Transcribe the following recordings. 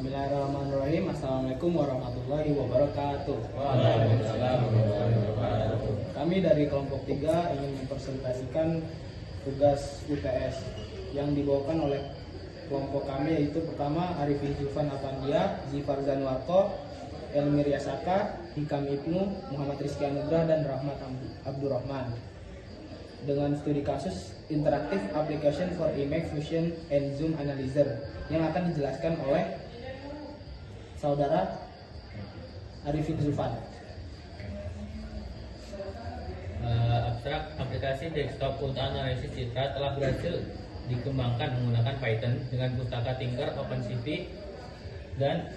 Bismillahirrahmanirrahim. Assalamualaikum warahmatullahi wabarakatuh. Waalaikumsalam warahmatullahi wabarakatuh. Kami dari kelompok 3 ingin mempresentasikan tugas UTS yang dibawakan oleh kelompok kami, yaitu pertama Arifin Zulfan Apandia, Zifar Zanuarto, Elmir Yasaka, Hikam Ibnu, Muhammad Rizky Anugrah, dan Rahmat Abdurrahman, dengan studi kasus Interactive Application for Image Fusion and Zoom Analyzer yang akan dijelaskan oleh Saudara Arifin Zulfan. Abstrak aplikasi desktop untuk analisis citra telah berhasil dikembangkan menggunakan Python dengan pustaka Tinker, OpenCV, dan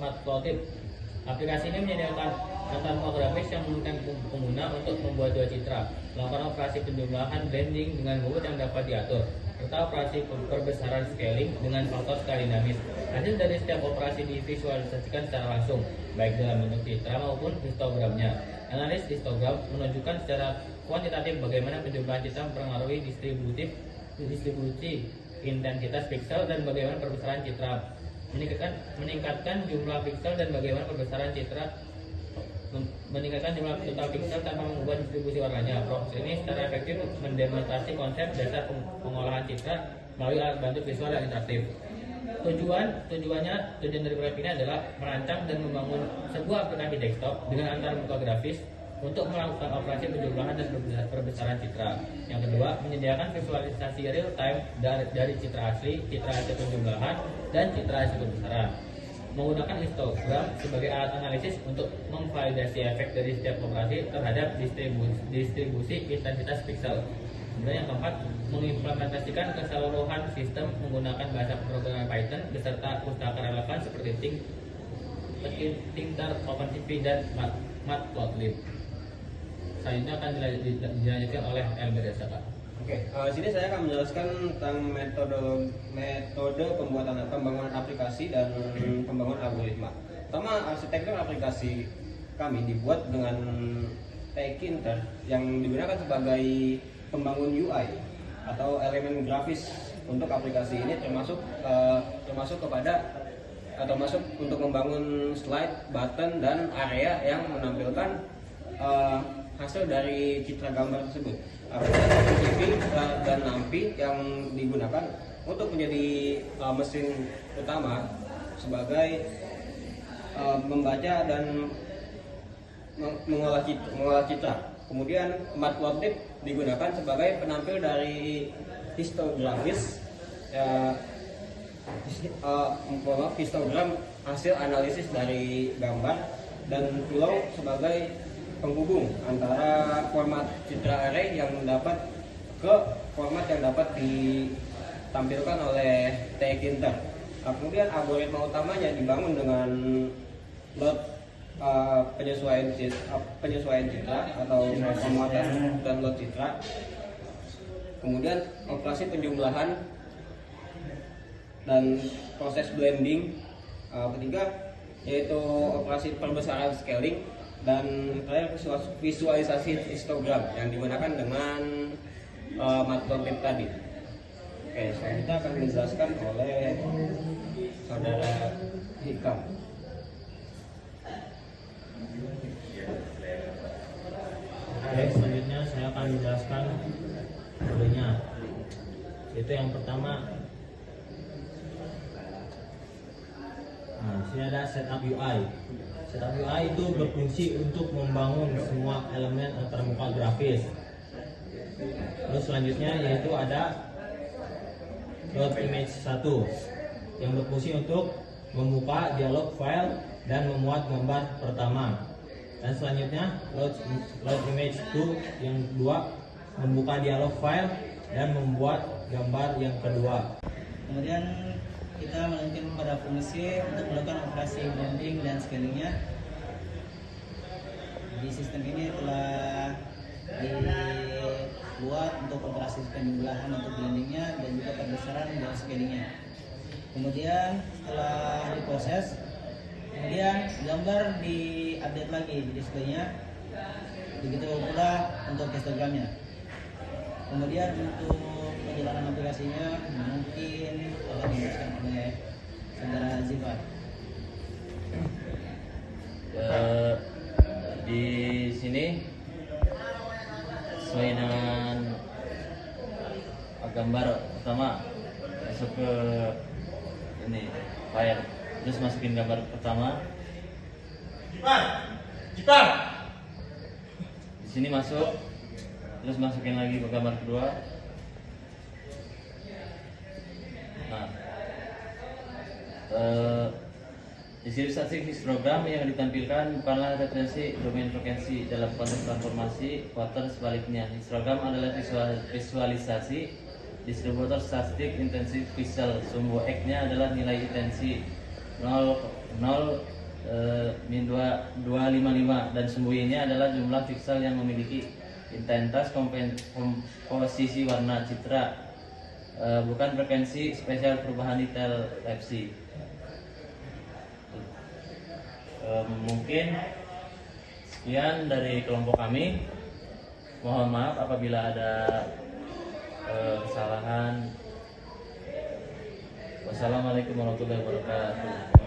Matplotlib. Aplikasi ini menyediakan antarmuka grafis yang memungkinkan pengguna untuk membuat dua citra, melakukan operasi penjumlahan blending dengan bobot yang dapat diatur, serta operasi perbesaran scaling dengan faktor skala dinamis. Hasil dari setiap operasi divisualisasikan secara langsung, baik dalam bentuk citra maupun histogramnya. Analis histogram menunjukkan secara kuantitatif bagaimana penjumlahan citra mempengaruhi distribusi intensitas piksel dan bagaimana perbesaran citra, meningkatkan jumlah piksel dan bagaimana perbesaran citra, meningkatkan jumlah total piksel tanpa mengubah distribusi warnanya. Proses ini secara efektif mendemonstrasi konsep dasar pengolahan citra melalui alat bantu visual yang interaktif. Tujuan dari proyek ini adalah merancang dan membangun sebuah aplikasi desktop dengan antarmuka grafis untuk melakukan operasi penjumlahan dan perbesaran citra. Yang kedua, menyediakan visualisasi real time dari citra asli, citra hasil penjumlahan, dan citra hasil perbesaran. Menggunakan histogram sebagai alat analisis untuk memvalidasi efek dari setiap operasi terhadap distribusi intensitas piksel. Kemudian yang keempat, mengimplementasikan keseluruhan sistem menggunakan bahasa pemrograman Python beserta pustaka relevan seperti Tinker, OpenCV, dan Matplotlib. Selanjutnya akan dilanjutkan oleh Elmir Yasaka. Oke, sini saya akan menjelaskan tentang metode pembangunan aplikasi dan pembangunan algoritma. Pertama, arsitektur aplikasi kami dibuat dengan Tinker yang digunakan sebagai pembangun UI atau elemen grafis untuk aplikasi ini, termasuk untuk membangun slide, button, dan area yang menampilkan hasil dari citra gambar tersebut. Aplikasi OpenCV dan NumPy yang digunakan untuk menjadi mesin utama sebagai membaca dan mengolah citra. Kemudian Matplotlib digunakan sebagai penampil dari histografis, histogram hasil analisis dari gambar, dan Flow sebagai penghubung antara format citra array yang dapat ke format yang dapat ditampilkan oleh Tinker. Kemudian algoritma utamanya dibangun dengan load penyesuaian citra atau pemuatan dan load citra. Kemudian operasi penjumlahan dan proses blending. Ketiga yaitu operasi perbesaran scaling, dan terakhir visualisasi histogram yang digunakan dengan Matplotlib tadi. Oke, selanjutnya akan dijelaskan oleh Saudara Hikam. Oke, selanjutnya saya akan menjelaskan metodenya. Itu yang pertama, sini ada setup UI. Setup UI itu berfungsi untuk membangun semua elemen antarmuka grafis. Terus selanjutnya yaitu ada load image 1 yang berfungsi untuk membuka dialog file dan memuat gambar pertama. Dan selanjutnya load image 2 yang kedua membuka dialog file dan membuat gambar yang kedua. Kemudian kita melanjutkan pada fungsi untuk melakukan operasi blending dan scalingnya. Di sistem ini telah dibuat untuk operasi penjumlahan untuk blendingnya dan juga perbesaran dan scalingnya. Kemudian setelah diproses, kemudian gambar diupdate lagi di displaynya. Begitu pula untuk histogramnya. Kemudian untuk perjalanan aplikasinya mungkin akan dijelaskan masuk ke ini file, terus masukin gambar pertama. Di sini masuk, terus masukin lagi ke gambar kedua. Nah, deskripsi histogram yang ditampilkan bukanlah referensi domain frekuensi dalam konteks transformasi quarter. Sebaliknya, histogram adalah visualisasi distributor statistik intensif pixel. Sumbu X-nya adalah nilai intensi 255 dan sumbu Y-nya adalah jumlah pixel yang memiliki intensitas komposisi warna citra, bukan frekuensi spesial perubahan detail Fc. Mungkin sekian dari kelompok kami. Mohon maaf apabila ada kesalahan. Wassalamualaikum warahmatullahi wabarakatuh.